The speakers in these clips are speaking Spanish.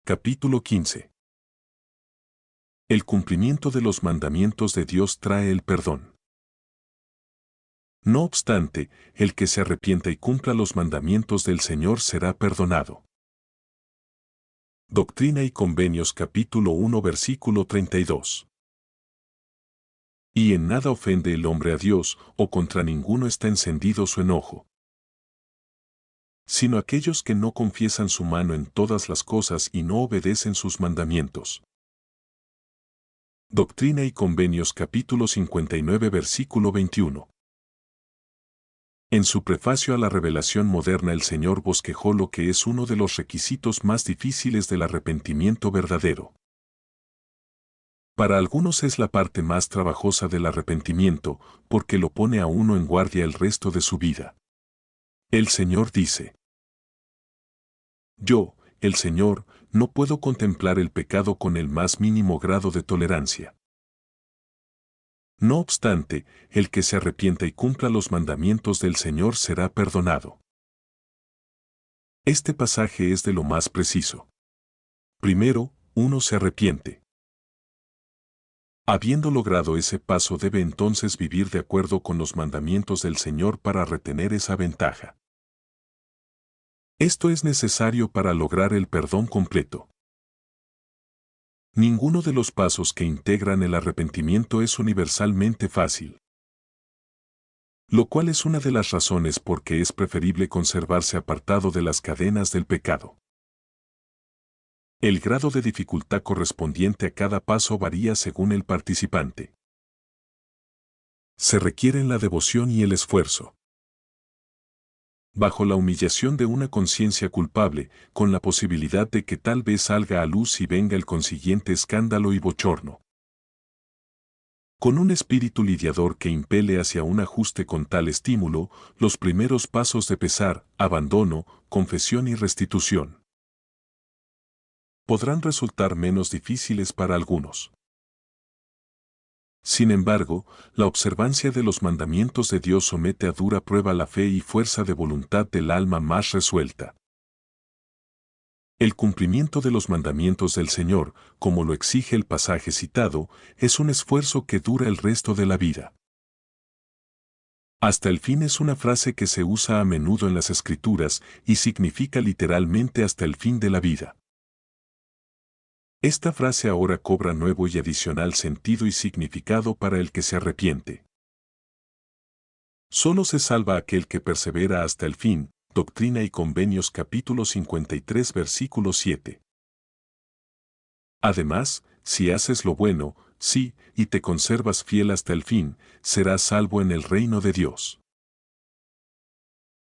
Capítulo 15. El cumplimiento de los mandamientos de Dios trae el perdón. No obstante, el que se arrepienta y cumpla los mandamientos del Señor será perdonado. Doctrina y Convenios capítulo 1 versículo 32. Y en nada ofende el hombre a Dios, o contra ninguno está encendido su enojo, sino aquellos que no confiesan su mano en todas las cosas y no obedecen sus mandamientos. Doctrina y Convenios capítulo 59 versículo 21. En su prefacio a la revelación moderna el Señor bosquejó lo que es uno de los requisitos más difíciles del arrepentimiento verdadero. Para algunos es la parte más trabajosa del arrepentimiento, porque lo pone a uno en guardia el resto de su vida. El Señor dice: Yo, el Señor, no puedo contemplar el pecado con el más mínimo grado de tolerancia. No obstante, el que se arrepienta y cumpla los mandamientos del Señor será perdonado. Este pasaje es de lo más preciso. Primero, uno se arrepiente. Habiendo logrado ese paso debe entonces vivir de acuerdo con los mandamientos del Señor para retener esa ventaja. Esto es necesario para lograr el perdón completo. Ninguno de los pasos que integran el arrepentimiento es universalmente fácil, lo cual es una de las razones por qué es preferible conservarse apartado de las cadenas del pecado. El grado de dificultad correspondiente a cada paso varía según el participante. Se requieren la devoción y el esfuerzo. Bajo la humillación de una conciencia culpable, con la posibilidad de que tal vez salga a luz y venga el consiguiente escándalo y bochorno. Con un espíritu lidiador que impele hacia un ajuste con tal estímulo, los primeros pasos de pesar, abandono, confesión y restitución podrán resultar menos difíciles para algunos. Sin embargo, la observancia de los mandamientos de Dios somete a dura prueba la fe y fuerza de voluntad del alma más resuelta. El cumplimiento de los mandamientos del Señor, como lo exige el pasaje citado, es un esfuerzo que dura el resto de la vida. Hasta el fin es una frase que se usa a menudo en las Escrituras y significa literalmente hasta el fin de la vida. Esta frase ahora cobra nuevo y adicional sentido y significado para el que se arrepiente. Solo se salva aquel que persevera hasta el fin. Doctrina y Convenios capítulo 53 versículo 7. Además, si haces lo bueno, sí, y te conservas fiel hasta el fin, serás salvo en el reino de Dios.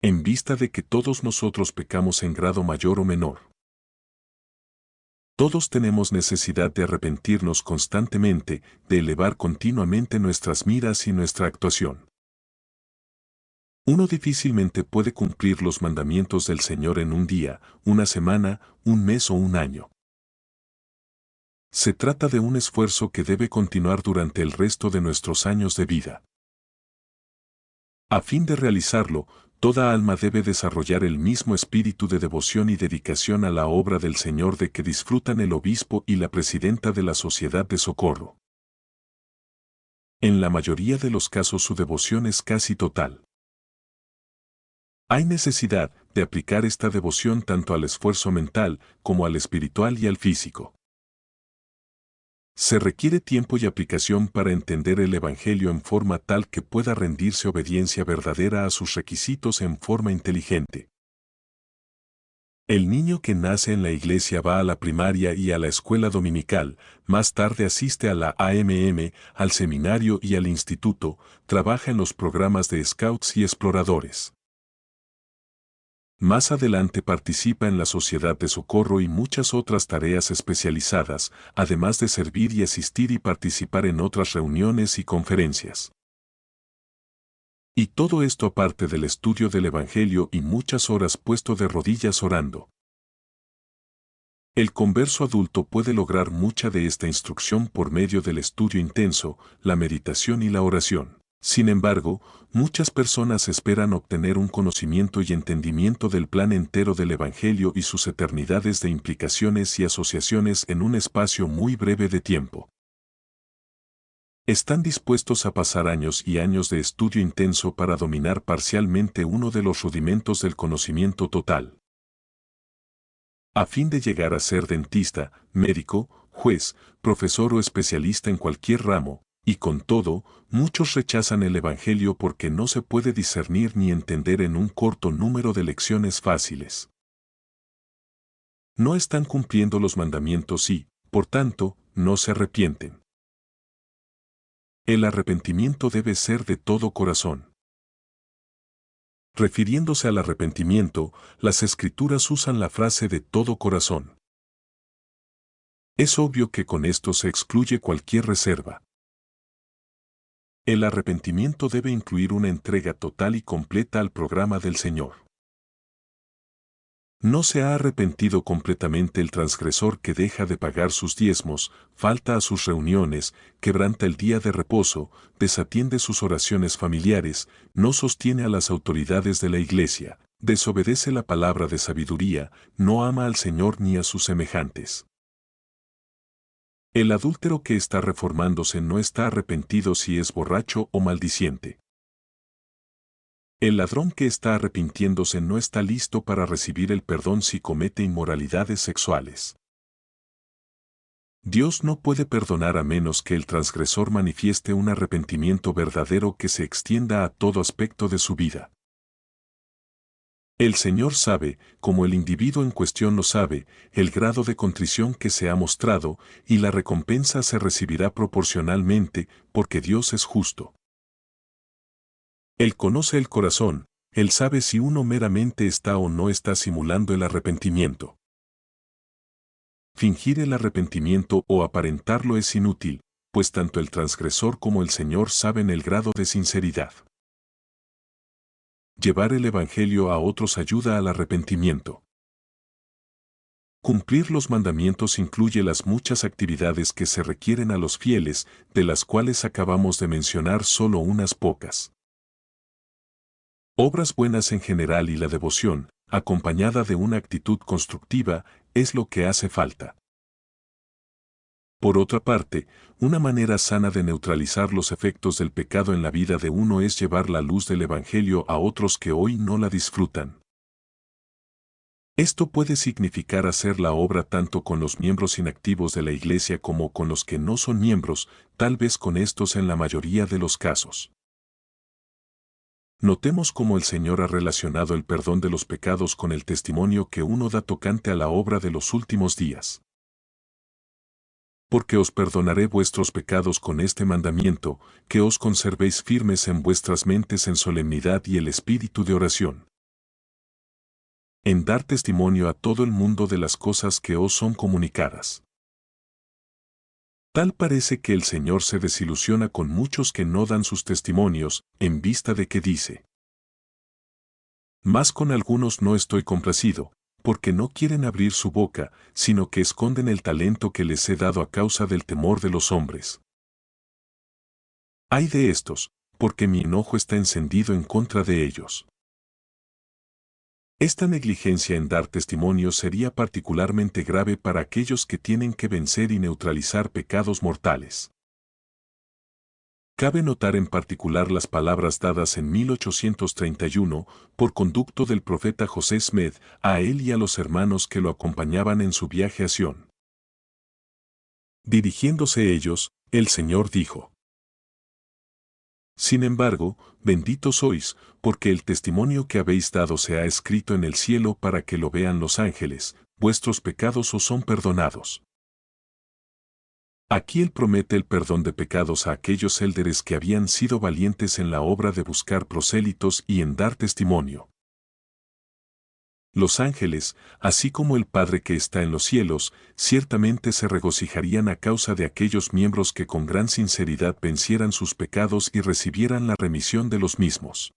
En vista de que todos nosotros pecamos en grado mayor o menor. Todos tenemos necesidad de arrepentirnos constantemente, de elevar continuamente nuestras miras y nuestra actuación. Uno difícilmente puede cumplir los mandamientos del Señor en un día, una semana, un mes o un año. Se trata de un esfuerzo que debe continuar durante el resto de nuestros años de vida. A fin de realizarlo, toda alma debe desarrollar el mismo espíritu de devoción y dedicación a la obra del Señor de que disfrutan el obispo y la presidenta de la Sociedad de Socorro. En la mayoría de los casos su devoción es casi total. Hay necesidad de aplicar esta devoción tanto al esfuerzo mental como al espiritual y al físico. Se requiere tiempo y aplicación para entender el Evangelio en forma tal que pueda rendirse obediencia verdadera a sus requisitos en forma inteligente. El niño que nace en la iglesia va a la primaria y a la escuela dominical, más tarde asiste a la AMM, al seminario y al instituto, trabaja en los programas de scouts y exploradores. Más adelante participa en la Sociedad de Socorro y muchas otras tareas especializadas, además de servir y asistir y participar en otras reuniones y conferencias. Y todo esto aparte del estudio del Evangelio y muchas horas puesto de rodillas orando. El converso adulto puede lograr mucha de esta instrucción por medio del estudio intenso, la meditación y la oración. Sin embargo, muchas personas esperan obtener un conocimiento y entendimiento del plan entero del Evangelio y sus eternidades de implicaciones y asociaciones en un espacio muy breve de tiempo. Están dispuestos a pasar años y años de estudio intenso para dominar parcialmente uno de los rudimentos del conocimiento total. A fin de llegar a ser dentista, médico, juez, profesor o especialista en cualquier ramo, y con todo, muchos rechazan el Evangelio porque no se puede discernir ni entender en un corto número de lecciones fáciles. No están cumpliendo los mandamientos y, por tanto, no se arrepienten. El arrepentimiento debe ser de todo corazón. Refiriéndose al arrepentimiento, las Escrituras usan la frase de todo corazón. Es obvio que con esto se excluye cualquier reserva. El arrepentimiento debe incluir una entrega total y completa al programa del Señor. No se ha arrepentido completamente el transgresor que deja de pagar sus diezmos, falta a sus reuniones, quebranta el día de reposo, desatiende sus oraciones familiares, no sostiene a las autoridades de la iglesia, desobedece la palabra de sabiduría, no ama al Señor ni a sus semejantes. El adúltero que está reformándose no está arrepentido si es borracho o maldiciente. El ladrón que está arrepintiéndose no está listo para recibir el perdón si comete inmoralidades sexuales. Dios no puede perdonar a menos que el transgresor manifieste un arrepentimiento verdadero que se extienda a todo aspecto de su vida. El Señor sabe, como el individuo en cuestión lo sabe, el grado de contrición que se ha mostrado, y la recompensa se recibirá proporcionalmente, porque Dios es justo. Él conoce el corazón, Él sabe si uno meramente está o no está simulando el arrepentimiento. Fingir el arrepentimiento o aparentarlo es inútil, pues tanto el transgresor como el Señor saben el grado de sinceridad. Llevar el Evangelio a otros ayuda al arrepentimiento. Cumplir los mandamientos incluye las muchas actividades que se requieren a los fieles, de las cuales acabamos de mencionar solo unas pocas. Obras buenas en general y la devoción, acompañada de una actitud constructiva, es lo que hace falta. Por otra parte, una manera sana de neutralizar los efectos del pecado en la vida de uno es llevar la luz del Evangelio a otros que hoy no la disfrutan. Esto puede significar hacer la obra tanto con los miembros inactivos de la Iglesia como con los que no son miembros, tal vez con estos en la mayoría de los casos. Notemos cómo el Señor ha relacionado el perdón de los pecados con el testimonio que uno da tocante a la obra de los últimos días. Porque os perdonaré vuestros pecados con este mandamiento, que os conservéis firmes en vuestras mentes en solemnidad y el espíritu de oración. En dar testimonio a todo el mundo de las cosas que os son comunicadas. Tal parece que el Señor se desilusiona con muchos que no dan sus testimonios, en vista de que dice: Mas con algunos no estoy complacido, porque no quieren abrir su boca, sino que esconden el talento que les he dado a causa del temor de los hombres. Ay de estos, porque mi enojo está encendido en contra de ellos. Esta negligencia en dar testimonio sería particularmente grave para aquellos que tienen que vencer y neutralizar pecados mortales. Cabe notar en particular las palabras dadas en 1831 por conducto del profeta José Smith a él y a los hermanos que lo acompañaban en su viaje a Sión. Dirigiéndose ellos, el Señor dijo: Sin embargo, benditos sois, porque el testimonio que habéis dado se ha escrito en el cielo para que lo vean los ángeles, vuestros pecados os son perdonados. Aquí Él promete el perdón de pecados a aquellos élderes que habían sido valientes en la obra de buscar prosélitos y en dar testimonio. Los ángeles, así como el Padre que está en los cielos, ciertamente se regocijarían a causa de aquellos miembros que con gran sinceridad vencieran sus pecados y recibieran la remisión de los mismos.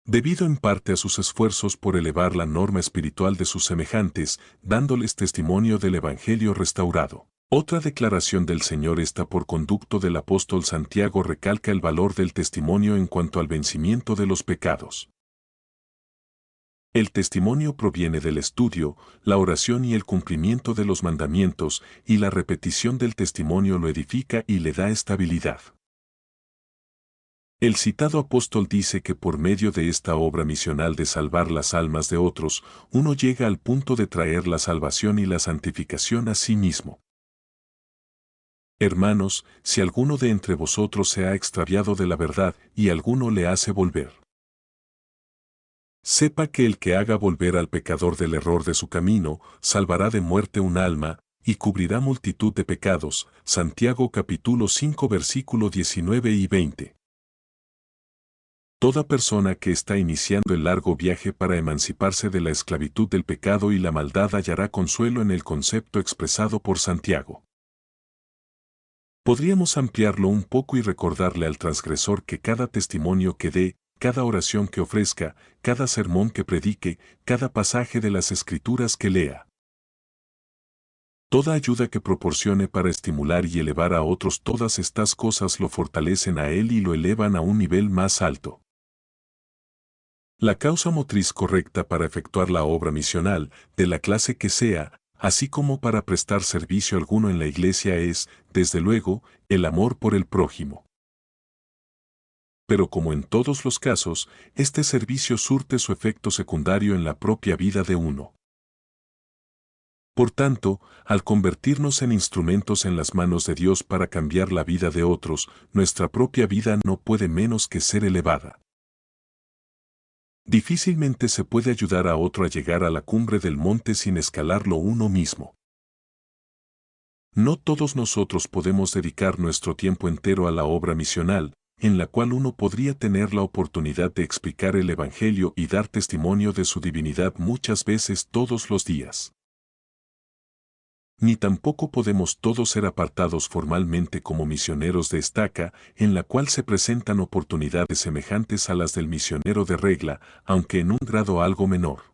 Debido en parte a sus esfuerzos por elevar la norma espiritual de sus semejantes, dándoles testimonio del Evangelio restaurado. Otra declaración del Señor está por conducto del apóstol Santiago recalca el valor del testimonio en cuanto al vencimiento de los pecados. El testimonio proviene del estudio, la oración y el cumplimiento de los mandamientos, y la repetición del testimonio lo edifica y le da estabilidad. El citado apóstol dice que por medio de esta obra misional de salvar las almas de otros, uno llega al punto de traer la salvación y la santificación a sí mismo. Hermanos, si alguno de entre vosotros se ha extraviado de la verdad y alguno le hace volver, sepa que el que haga volver al pecador del error de su camino, salvará de muerte un alma, y cubrirá multitud de pecados. Santiago capítulo 5 versículo 19 y 20. Toda persona que está iniciando el largo viaje para emanciparse de la esclavitud del pecado y la maldad hallará consuelo en el concepto expresado por Santiago. Podríamos ampliarlo un poco y recordarle al transgresor que cada testimonio que dé, cada oración que ofrezca, cada sermón que predique, cada pasaje de las Escrituras que lea, toda ayuda que proporcione para estimular y elevar a otros, todas estas cosas lo fortalecen a él y lo elevan a un nivel más alto. La causa motriz correcta para efectuar la obra misional, de la clase que sea, así como para prestar servicio alguno en la iglesia es, desde luego, el amor por el prójimo. Pero como en todos los casos, este servicio surte su efecto secundario en la propia vida de uno. Por tanto, al convertirnos en instrumentos en las manos de Dios para cambiar la vida de otros, nuestra propia vida no puede menos que ser elevada. Difícilmente se puede ayudar a otro a llegar a la cumbre del monte sin escalarlo uno mismo. No todos nosotros podemos dedicar nuestro tiempo entero a la obra misional, en la cual uno podría tener la oportunidad de explicar el Evangelio y dar testimonio de su divinidad muchas veces todos los días. Ni tampoco podemos todos ser apartados formalmente como misioneros de estaca, en la cual se presentan oportunidades semejantes a las del misionero de regla, aunque en un grado algo menor.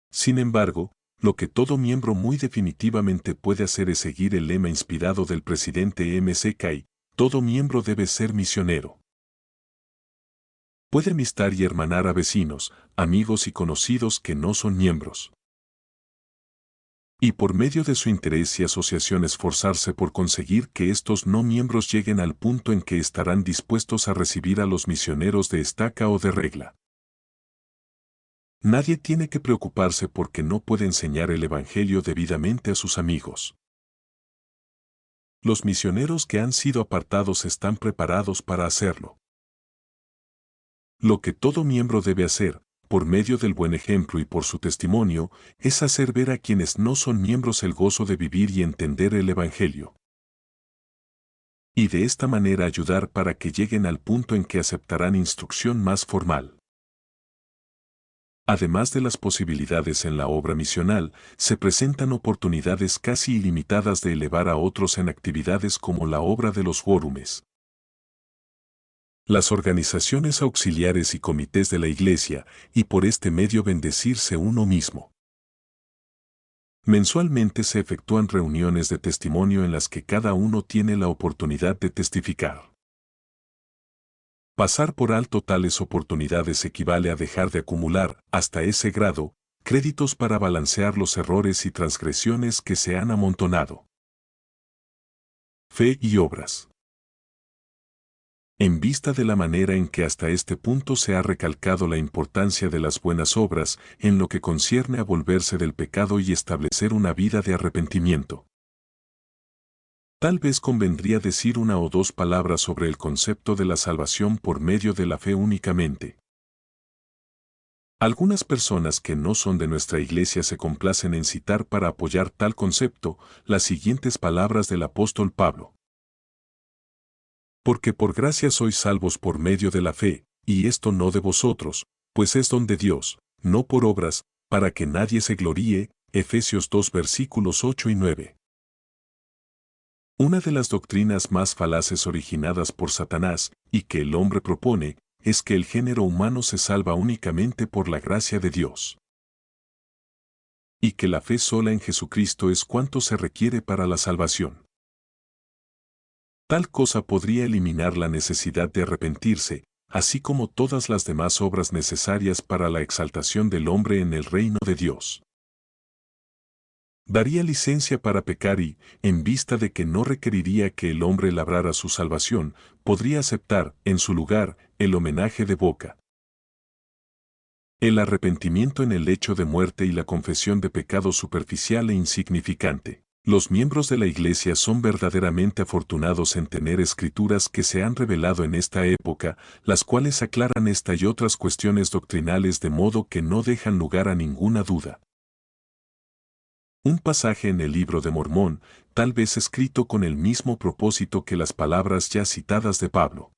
Sin embargo, lo que todo miembro muy definitivamente puede hacer es seguir el lema inspirado del presidente McKay: todo miembro debe ser misionero. Puede amistar y hermanar a vecinos, amigos y conocidos que no son miembros. Y por medio de su interés y asociación esforzarse por conseguir que estos no miembros lleguen al punto en que estarán dispuestos a recibir a los misioneros de estaca o de regla. Nadie tiene que preocuparse porque no puede enseñar el Evangelio debidamente a sus amigos. Los misioneros que han sido apartados están preparados para hacerlo. Lo que todo miembro debe hacer, por medio del buen ejemplo y por su testimonio, es hacer ver a quienes no son miembros el gozo de vivir y entender el Evangelio. Y de esta manera ayudar para que lleguen al punto en que aceptarán instrucción más formal. Además de las posibilidades en la obra misional, se presentan oportunidades casi ilimitadas de elevar a otros en actividades como la obra de los fórumes, las organizaciones auxiliares y comités de la Iglesia, y por este medio bendecirse uno mismo. Mensualmente se efectúan reuniones de testimonio en las que cada uno tiene la oportunidad de testificar. Pasar por alto tales oportunidades equivale a dejar de acumular, hasta ese grado, créditos para balancear los errores y transgresiones que se han amontonado. Fe y obras. En vista de la manera en que hasta este punto se ha recalcado la importancia de las buenas obras en lo que concierne a volverse del pecado y establecer una vida de arrepentimiento, tal vez convendría decir una o dos palabras sobre el concepto de la salvación por medio de la fe únicamente. Algunas personas que no son de nuestra iglesia se complacen en citar para apoyar tal concepto las siguientes palabras del apóstol Pablo: porque por gracia sois salvos por medio de la fe, y esto no de vosotros, pues es don de Dios, no por obras, para que nadie se gloríe. Efesios 2 versículos 8 y 9. Una de las doctrinas más falaces originadas por Satanás, y que el hombre propone, es que el género humano se salva únicamente por la gracia de Dios. y que la fe sola en Jesucristo es cuanto se requiere para la salvación. Tal cosa podría eliminar la necesidad de arrepentirse, así como todas las demás obras necesarias para la exaltación del hombre en el reino de Dios. Daría licencia para pecar y, en vista de que no requeriría que el hombre labrara su salvación, podría aceptar, en su lugar, el homenaje de boca. El arrepentimiento en el hecho de muerte y la confesión de pecado superficial e insignificante. Los miembros de la Iglesia son verdaderamente afortunados en tener escrituras que se han revelado en esta época, las cuales aclaran esta y otras cuestiones doctrinales de modo que no dejan lugar a ninguna duda. Un pasaje en el Libro de Mormón, tal vez escrito con el mismo propósito que las palabras ya citadas de Pablo.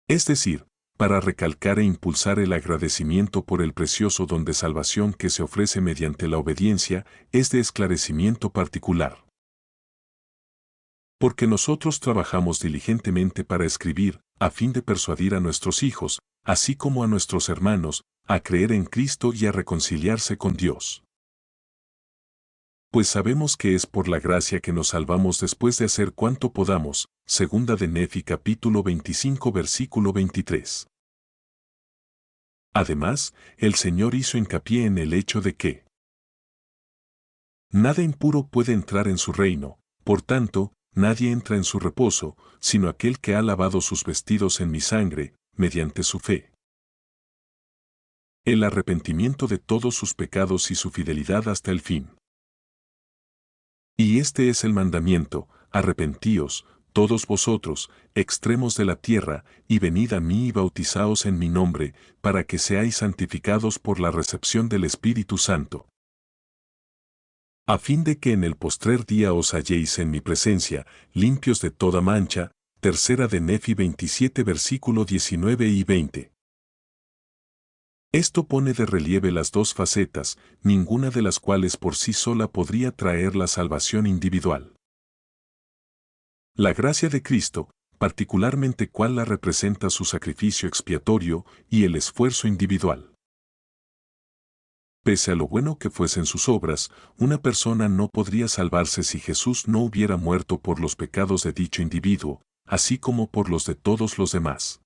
Es decir, para recalcar e impulsar el agradecimiento por el precioso don de salvación que se ofrece mediante la obediencia, es de esclarecimiento particular. Porque nosotros trabajamos diligentemente para escribir, a fin de persuadir a nuestros hijos, así como a nuestros hermanos, a creer en Cristo y a reconciliarse con Dios. Pues sabemos que es por la gracia que nos salvamos después de hacer cuanto podamos, segunda de Nefi capítulo 25 versículo 23. Además, el Señor hizo hincapié en el hecho de que nada impuro puede entrar en su reino, por tanto, nadie entra en su reposo, sino aquel que ha lavado sus vestidos en mi sangre, mediante su fe. El arrepentimiento de todos sus pecados y su fidelidad hasta el fin. Y este es el mandamiento: arrepentíos, todos vosotros, extremos de la tierra, y venid a mí y bautizaos en mi nombre, para que seáis santificados por la recepción del Espíritu Santo. A fin de que en el postrer día os halléis en mi presencia, limpios de toda mancha. Tercera de Nefi 27 versículo 19 y 20. Esto pone de relieve las dos facetas, ninguna de las cuales por sí sola podría traer la salvación individual. La gracia de Cristo, particularmente cuál la representa su sacrificio expiatorio y el esfuerzo individual. Pese a lo bueno que fuesen sus obras, una persona no podría salvarse si Jesús no hubiera muerto por los pecados de dicho individuo, así como por los de todos los demás.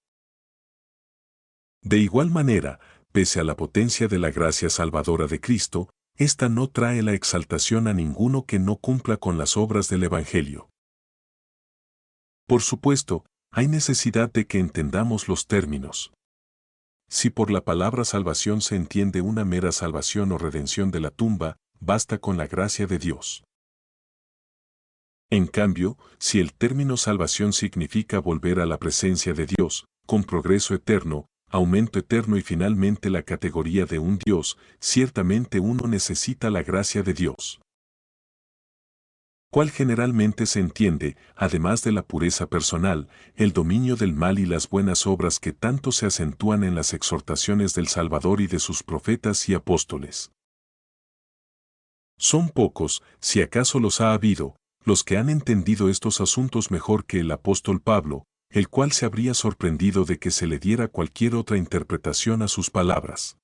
De igual manera, pese a la potencia de la gracia salvadora de Cristo, ésta no trae la exaltación a ninguno que no cumpla con las obras del Evangelio. Por supuesto, hay necesidad de que entendamos los términos. Si por la palabra salvación se entiende una mera salvación o redención de la tumba, basta con la gracia de Dios. En cambio, si el término salvación significa volver a la presencia de Dios, con progreso eterno, aumento eterno y finalmente la categoría de un Dios, ciertamente uno necesita la gracia de Dios. Cual generalmente se entiende, además de la pureza personal, el dominio del mal y las buenas obras que tanto se acentúan en las exhortaciones del Salvador y de sus profetas y apóstoles. Son pocos, si acaso los ha habido, los que han entendido estos asuntos mejor que el apóstol Pablo, el cual se habría sorprendido de que se le diera cualquier otra interpretación a sus palabras.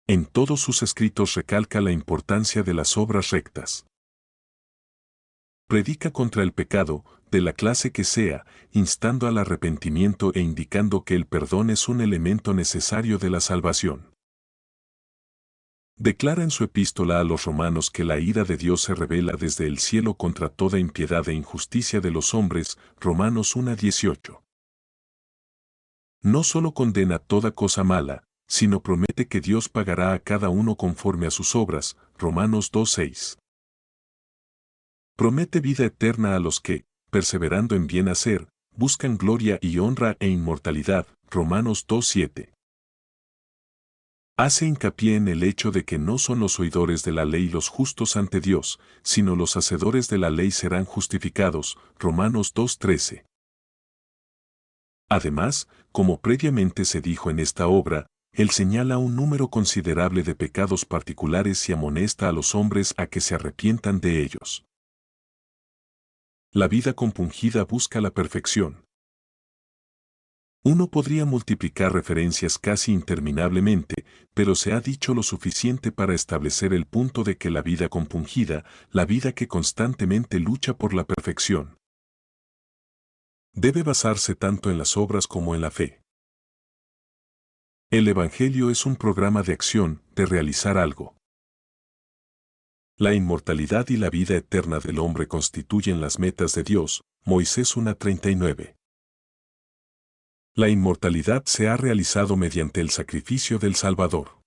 En todos sus escritos recalca la importancia de las obras rectas. Predica contra el pecado, de la clase que sea, instando al arrepentimiento e indicando que el perdón es un elemento necesario de la salvación. Declara en su epístola a los romanos que la ira de Dios se revela desde el cielo contra toda impiedad e injusticia de los hombres, Romanos 1:18. No solo condena toda cosa mala, sino promete que Dios pagará a cada uno conforme a sus obras, Romanos 2:6. Promete vida eterna a los que, perseverando en bien hacer, buscan gloria y honra e inmortalidad, Romanos 2:7. Hace hincapié en el hecho de que no son los oidores de la ley los justos ante Dios, sino los hacedores de la ley serán justificados, Romanos 2:13. Además, como previamente se dijo en esta obra, él señala un número considerable de pecados particulares y amonesta a los hombres a que se arrepientan de ellos. La vida compungida busca la perfección. Uno podría multiplicar referencias casi interminablemente, pero se ha dicho lo suficiente para establecer el punto de que la vida compungida, la vida que constantemente lucha por la perfección, debe basarse tanto en las obras como en la fe. El Evangelio es un programa de acción, de realizar algo. La inmortalidad y la vida eterna del hombre constituyen las metas de Dios, Moisés 1:39. La inmortalidad se ha realizado mediante el sacrificio del Salvador.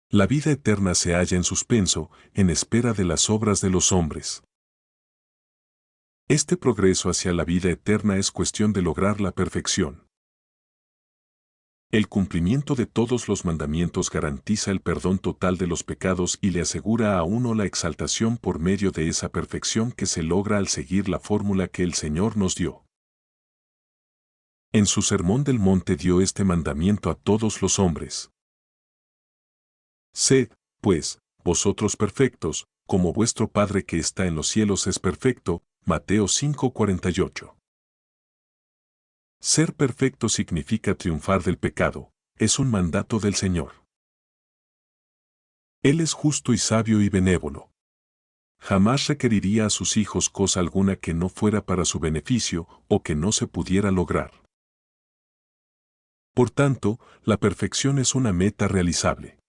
La vida eterna se halla en suspenso, en espera de las obras de los hombres. Este progreso hacia la vida eterna es cuestión de lograr la perfección. El cumplimiento de todos los mandamientos garantiza el perdón total de los pecados y le asegura a uno la exaltación por medio de esa perfección que se logra al seguir la fórmula que el Señor nos dio. En su Sermón del Monte dio este mandamiento a todos los hombres. Sed, pues, vosotros perfectos, como vuestro Padre que está en los cielos es perfecto. Mateo 5:48. Ser perfecto significa triunfar del pecado, es un mandato del Señor. Él es justo y sabio y benévolo. Jamás requeriría a sus hijos cosa alguna que no fuera para su beneficio o que no se pudiera lograr. Por tanto, la perfección es una meta realizable.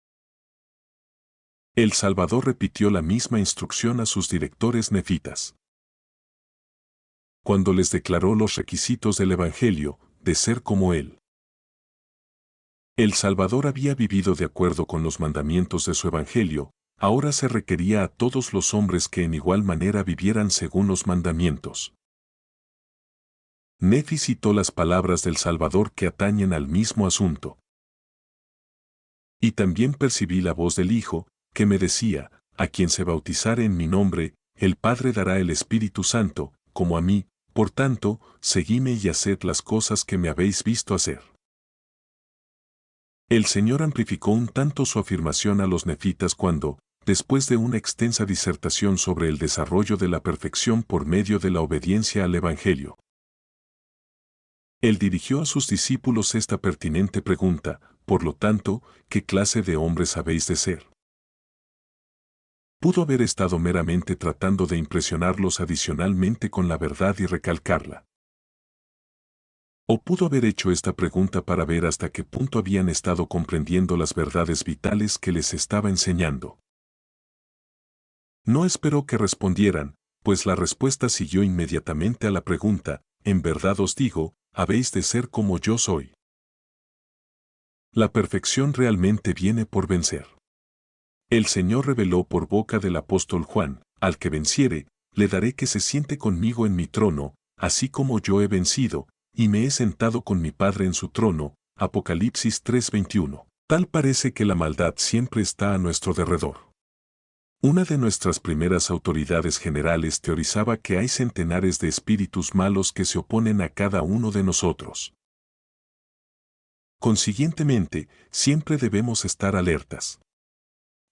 El Salvador repitió la misma instrucción a sus directores nefitas. Cuando les declaró los requisitos del Evangelio, de ser como Él. El Salvador había vivido de acuerdo con los mandamientos de su Evangelio, ahora se requería a todos los hombres que en igual manera vivieran según los mandamientos. Nefi citó las palabras del Salvador que atañen al mismo asunto. Y también percibí la voz del Hijo, que me decía, a quien se bautizare en mi nombre, el Padre dará el Espíritu Santo, como a mí, por tanto, seguidme y haced las cosas que me habéis visto hacer. El Señor amplificó un tanto su afirmación a los nefitas cuando, después de una extensa disertación sobre el desarrollo de la perfección por medio de la obediencia al Evangelio, Él dirigió a sus discípulos esta pertinente pregunta: por lo tanto, ¿qué clase de hombres habéis de ser? Pudo haber estado meramente tratando de impresionarlos adicionalmente con la verdad y recalcarla. O pudo haber hecho esta pregunta para ver hasta qué punto habían estado comprendiendo las verdades vitales que les estaba enseñando. No esperó que respondieran, pues la respuesta siguió inmediatamente a la pregunta: en verdad os digo, habéis de ser como yo soy. La perfección realmente viene por vencer. El Señor reveló por boca del apóstol Juan: al que venciere, le daré que se siente conmigo en mi trono, así como yo he vencido, y me he sentado con mi Padre en su trono. Apocalipsis 3:21. Tal parece que la maldad siempre está a nuestro derredor. Una de nuestras primeras autoridades generales teorizaba que hay centenares de espíritus malos que se oponen a cada uno de nosotros. Consiguientemente, siempre debemos estar alertas.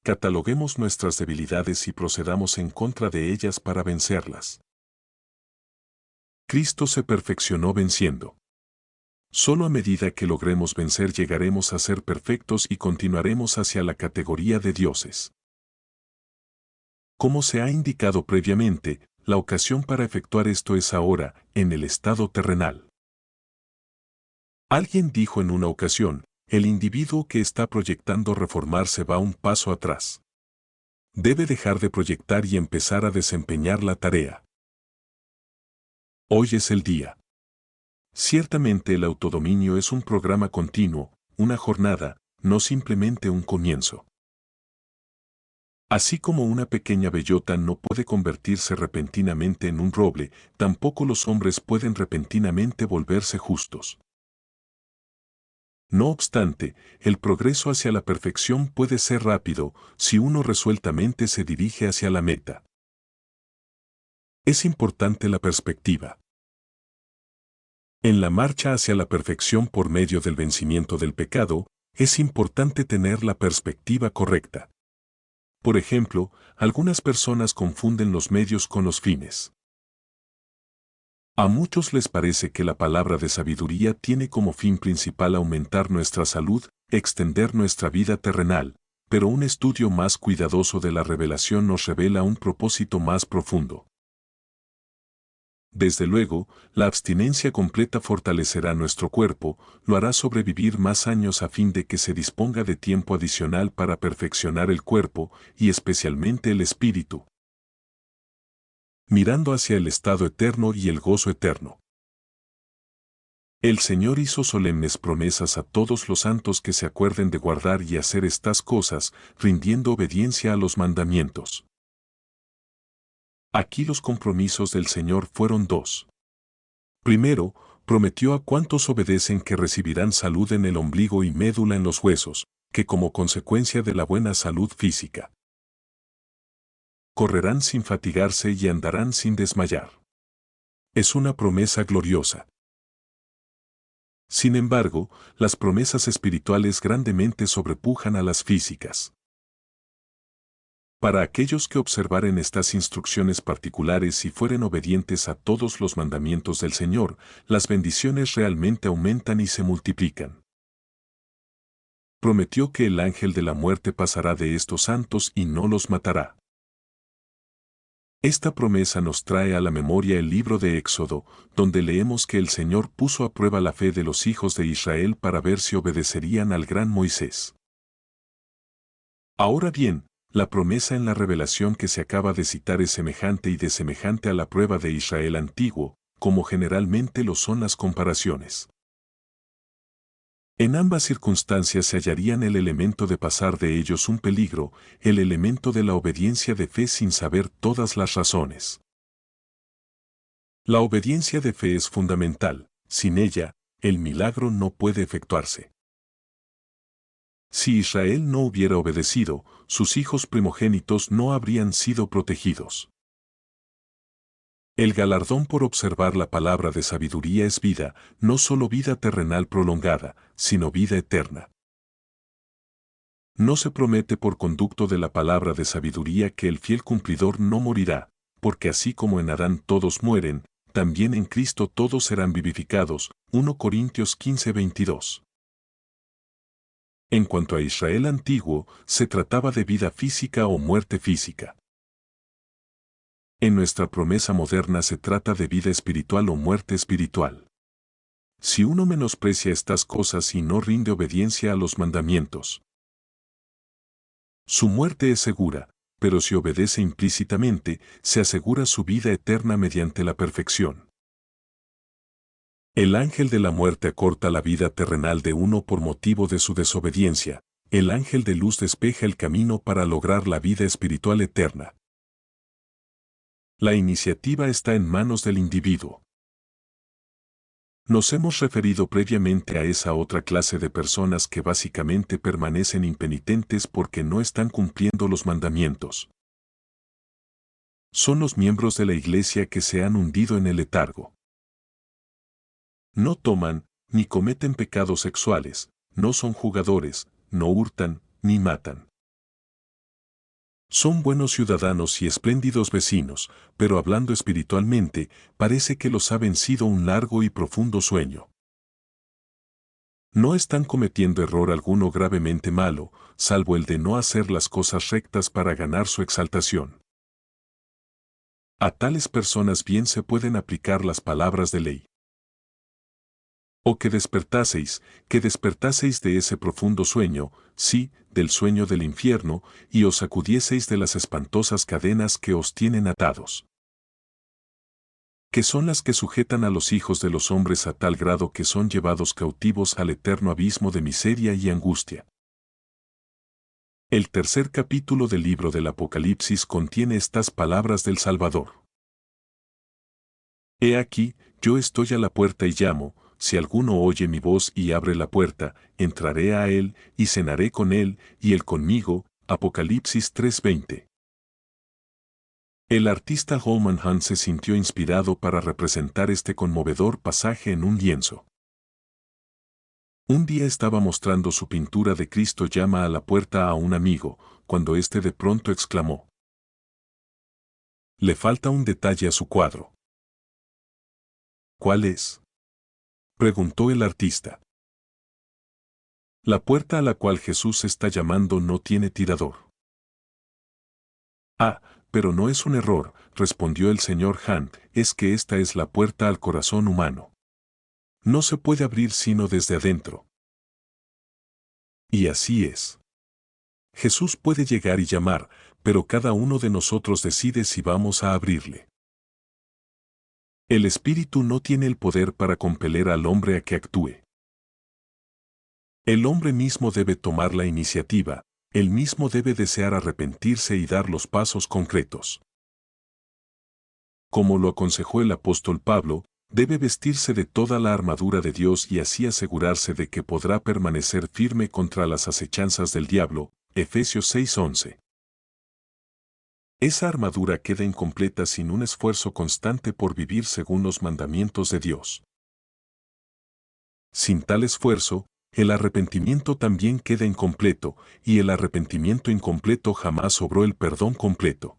Cataloguemos nuestras debilidades y procedamos en contra de ellas para vencerlas. Cristo se perfeccionó venciendo. Solo a medida que logremos vencer llegaremos a ser perfectos y continuaremos hacia la categoría de dioses. Como se ha indicado previamente, la ocasión para efectuar esto es ahora, en el estado terrenal. Alguien dijo en una ocasión: el individuo que está proyectando reformarse va un paso atrás. Debe dejar de proyectar y empezar a desempeñar la tarea. Hoy es el día. Ciertamente el autodominio es un programa continuo, una jornada, no simplemente un comienzo. Así como una pequeña bellota no puede convertirse repentinamente en un roble, tampoco los hombres pueden repentinamente volverse justos. No obstante, el progreso hacia la perfección puede ser rápido si uno resueltamente se dirige hacia la meta. Es importante la perspectiva. En la marcha hacia la perfección por medio del vencimiento del pecado, es importante tener la perspectiva correcta. Por ejemplo, algunas personas confunden los medios con los fines. A muchos les parece que la palabra de sabiduría tiene como fin principal aumentar nuestra salud, extender nuestra vida terrenal, pero un estudio más cuidadoso de la revelación nos revela un propósito más profundo. Desde luego, la abstinencia completa fortalecerá nuestro cuerpo, lo hará sobrevivir más años a fin de que se disponga de tiempo adicional para perfeccionar el cuerpo y especialmente el espíritu, mirando hacia el estado eterno y el gozo eterno. El Señor hizo solemnes promesas a todos los santos que se acuerden de guardar y hacer estas cosas, rindiendo obediencia a los mandamientos. Aquí los compromisos del Señor fueron dos. Primero, prometió a cuantos obedecen que recibirán salud en el ombligo y médula en los huesos, que como consecuencia de la buena salud física, correrán sin fatigarse y andarán sin desmayar. Es una promesa gloriosa. Sin embargo, las promesas espirituales grandemente sobrepujan a las físicas. Para aquellos que observaren estas instrucciones particulares y fueren obedientes a todos los mandamientos del Señor, las bendiciones realmente aumentan y se multiplican. Prometió que el ángel de la muerte pasará de estos santos y no los matará. Esta promesa nos trae a la memoria el libro de Éxodo, donde leemos que el Señor puso a prueba la fe de los hijos de Israel para ver si obedecerían al gran Moisés. Ahora bien, la promesa en la revelación que se acaba de citar es semejante y desemejante a la prueba de Israel antiguo, como generalmente lo son las comparaciones. En ambas circunstancias se hallarían el elemento de pasar de ellos un peligro, el elemento de la obediencia de fe sin saber todas las razones. La obediencia de fe es fundamental, sin ella, el milagro no puede efectuarse. Si Israel no hubiera obedecido, sus hijos primogénitos no habrían sido protegidos. El galardón por observar la palabra de sabiduría es vida, no solo vida terrenal prolongada, sino vida eterna. No se promete por conducto de la palabra de sabiduría que el fiel cumplidor no morirá, porque así como en Adán todos mueren, también en Cristo todos serán vivificados. 1 Corintios 15:22. En cuanto a Israel antiguo, se trataba de vida física o muerte física. En nuestra promesa moderna se trata de vida espiritual o muerte espiritual. Si uno menosprecia estas cosas y no rinde obediencia a los mandamientos, su muerte es segura, pero si obedece implícitamente, se asegura su vida eterna mediante la perfección. El ángel de la muerte acorta la vida terrenal de uno por motivo de su desobediencia, el ángel de luz despeja el camino para lograr la vida espiritual eterna. La iniciativa está en manos del individuo. Nos hemos referido previamente a esa otra clase de personas que básicamente permanecen impenitentes porque no están cumpliendo los mandamientos. Son los miembros de la iglesia que se han hundido en el letargo. No toman, ni cometen pecados sexuales, no son jugadores, no hurtan, ni matan. Son buenos ciudadanos y espléndidos vecinos, pero hablando espiritualmente, parece que los ha vencido un largo y profundo sueño. No están cometiendo error alguno gravemente malo, salvo el de no hacer las cosas rectas para ganar su exaltación. A tales personas bien se pueden aplicar las palabras de ley. O que despertaseis de ese profundo sueño, sí, del sueño del infierno, y os sacudieseis de las espantosas cadenas que os tienen atados. Que son las que sujetan a los hijos de los hombres a tal grado que son llevados cautivos al eterno abismo de miseria y angustia. El tercer capítulo del libro del Apocalipsis contiene estas palabras del Salvador. He aquí, yo estoy a la puerta y llamo. Si alguno oye mi voz y abre la puerta, entraré a él, y cenaré con él, y él conmigo. Apocalipsis 3:20. El artista Holman Hunt se sintió inspirado para representar este conmovedor pasaje en un lienzo. Un día estaba mostrando su pintura de Cristo llama a la puerta a un amigo, cuando éste de pronto exclamó: «Le falta un detalle a su cuadro». ¿Cuál es? Preguntó el artista. La puerta a la cual Jesús está llamando no tiene tirador. Ah, pero no es un error, respondió el señor Han, es que esta es la puerta al corazón humano. No se puede abrir sino desde adentro. Y así es. Jesús puede llegar y llamar, pero cada uno de nosotros decide si vamos a abrirle. El Espíritu no tiene el poder para compeler al hombre a que actúe. El hombre mismo debe tomar la iniciativa, él mismo debe desear arrepentirse y dar los pasos concretos. Como lo aconsejó el apóstol Pablo, debe vestirse de toda la armadura de Dios y así asegurarse de que podrá permanecer firme contra las acechanzas del diablo. Efesios 6:11. Esa armadura queda incompleta sin un esfuerzo constante por vivir según los mandamientos de Dios. Sin tal esfuerzo, el arrepentimiento también queda incompleto, y el arrepentimiento incompleto jamás obró el perdón completo.